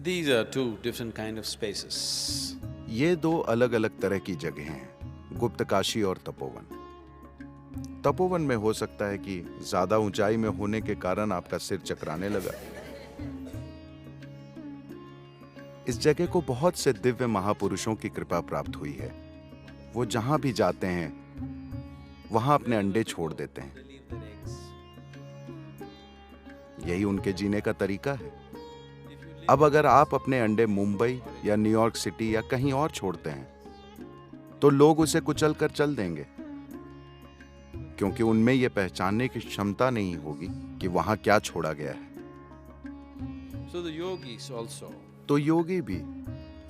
These are two different kind of spaces. ये दो अलग अलग तरह की जगह हैं, गुप्त काशी और तपोवन। तपोवन में हो सकता है कि ज्यादा ऊंचाई में होने के कारण आपका सिर चकराने लगा। इस जगह को बहुत से दिव्य महापुरुषों की कृपा प्राप्त हुई है। वो जहां भी जाते हैं वहां अपने अंडे छोड़ देते हैं। यही उनके जीने का तरीका है। अब अगर आप अपने अंडे मुंबई या न्यूयॉर्क सिटी या कहीं और छोड़ते हैं तो लोग उसे कुचल कर चल देंगे, क्योंकि उनमें यह पहचानने की क्षमता नहीं होगी कि वहां क्या छोड़ा गया है। So the yogis also. तो योगी भी,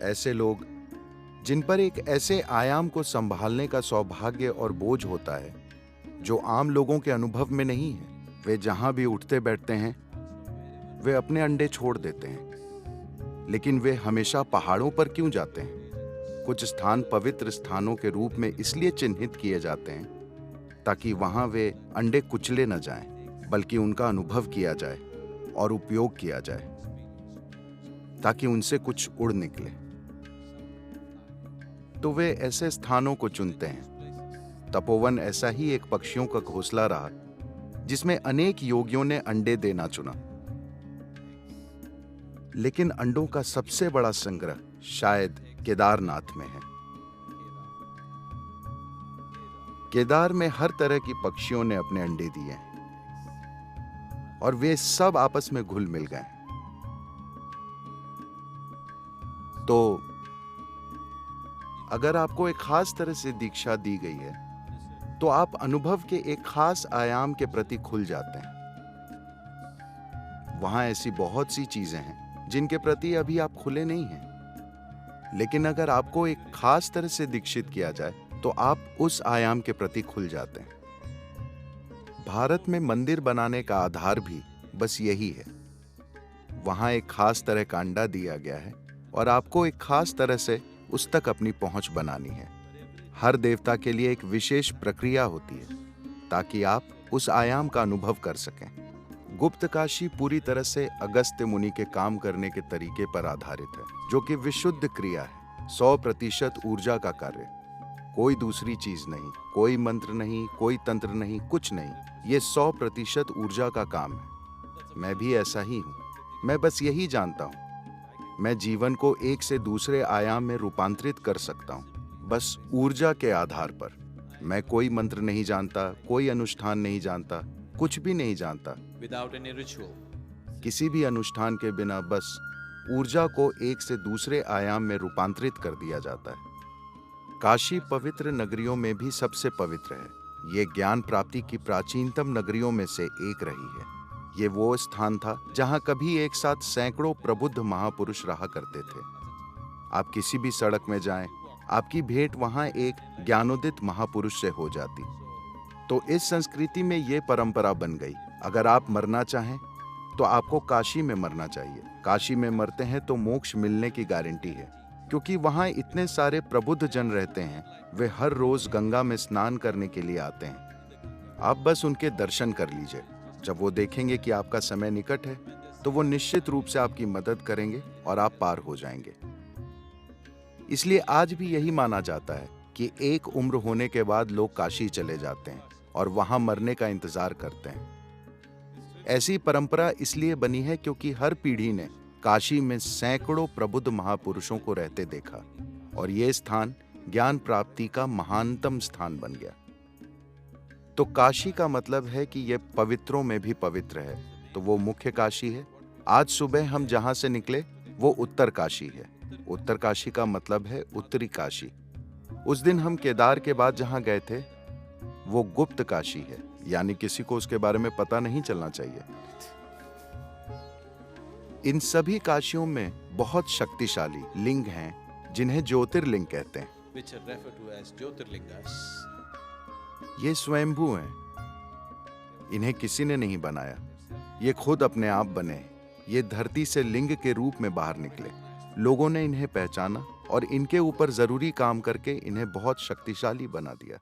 ऐसे लोग जिन पर एक ऐसे आयाम को संभालने का सौभाग्य और बोझ होता है जो आम लोगों के अनुभव में नहीं है, वे जहां भी उठते बैठते हैं वे अपने अंडे छोड़ देते हैं। लेकिन वे हमेशा पहाड़ों पर क्यों जाते हैं? कुछ स्थान पवित्र स्थानों के रूप में इसलिए चिन्हित किए जाते हैं ताकि वहां वे अंडे कुचले न जाएं, बल्कि उनका अनुभव किया जाए और उपयोग किया जाए, ताकि उनसे कुछ उड़ निकले। तो वे ऐसे स्थानों को चुनते हैं। तपोवन ऐसा ही एक पक्षियों का घोंसला रहा जिसमें अनेक योगियों ने अंडे देना चुना। लेकिन अंडों का सबसे बड़ा संग्रह शायद केदारनाथ में है। केदार में हर तरह की पक्षियों ने अपने अंडे दिए हैं और वे सब आपस में घुल मिल गए। तो अगर आपको एक खास तरह से दीक्षा दी गई है तो आप अनुभव के एक खास आयाम के प्रति खुल जाते हैं। वहां ऐसी बहुत सी चीजें हैं जिनके प्रति अभी आप खुले नहीं हैं, लेकिन अगर आपको एक खास तरह से दीक्षित किया जाए तो आप उस आयाम के प्रति खुल जाते हैं। भारत में मंदिर बनाने का आधार भी बस यही है। वहां एक खास तरह का अंडा दिया गया है और आपको एक खास तरह से उस तक अपनी पहुंच बनानी है। हर देवता के लिए एक विशेष प्रक्रिया होती है ताकि आप उस आयाम का अनुभव कर सकें। गुप्त काशी पूरी तरह से अगस्त्य मुनि के काम करने के तरीके पर आधारित है, जो कि विशुद्ध क्रिया है, 100% ऊर्जा का कार्य। कोई दूसरी चीज नहीं, कोई मंत्र नहीं, कोई तंत्र नहीं, कुछ नहीं। ये 100% ऊर्जा का काम है। मैं भी ऐसा ही हूं। मैं बस यही जानता हूं, मैं जीवन को एक से दूसरे आयाम में रूपांतरित कर सकता हूं, बस ऊर्जा के आधार पर। मैं कोई मंत्र नहीं जानता, कोई अनुष्ठान नहीं जानता, कुछ भी नहीं जानता। Without any ritual. किसी भी अनुष्ठान के बिना बस ऊर्जा को एक से दूसरे आयाम में रूपांतरित कर दिया जाता है। काशी पवित्र नगरियों में भी सबसे पवित्र है। ये ज्ञान प्राप्ति की प्राचीनतम नगरियों में से एक रही है। ये वो स्थान था जहां कभी एक साथ सैकड़ों प्रबुद्ध महापुरुष रहा करते थे। आप किसी भी सड़क में जाएं, आपकी भेंट वहां एक ज्ञानोदित महापुरुष से हो जाती। तो इस संस्कृति में ये परंपरा बन गई, अगर आप मरना चाहें तो आपको काशी में मरना चाहिए। काशी में मरते हैं तो मोक्ष मिलने की गारंटी है, क्योंकि वहां इतने सारे प्रबुद्ध जन रहते हैं। वे हर रोज गंगा में स्नान करने के लिए आते हैं। आप बस उनके दर्शन कर लीजिए। जब वो देखेंगे कि आपका समय निकट है तो वो निश्चित रूप से आपकी मदद करेंगे और आप पार हो जाएंगे। इसलिए आज भी यही माना जाता है कि एक उम्र होने के बाद लोग काशी चले जाते हैं और वहां मरने का इंतजार करते हैं। ऐसी परंपरा इसलिए बनी है क्योंकि हर पीढ़ी ने काशी में सैकड़ों प्रबुद्ध महापुरुषों को रहते देखा और यह स्थान ज्ञान प्राप्ति का महानतम स्थान बन गया। तो काशी का मतलब है कि यह पवित्रों में भी पवित्र है, तो वो मुख्य काशी है। आज सुबह हम जहां से निकले वो उत्तर काशी है। उत्तर काशी का मतलब है उत्तरी काशी। उस दिन हम केदार के बाद जहां गए थे वो गुप्त काशी है, यानी किसी को उसके बारे में पता नहीं चलना चाहिए। इन सभी काशियों में बहुत शक्तिशाली लिंग हैं जिन्हें ज्योतिर्लिंग कहते हैं। Which are referred to as Jyotirlingas. ये स्वयंभू हैं। इन्हें किसी ने नहीं बनाया, ये खुद अपने आप बने। ये धरती से लिंग के रूप में बाहर निकले। लोगों ने इन्हें पहचाना और इनके ऊपर जरूरी काम करके इन्हें बहुत शक्तिशाली बना दिया।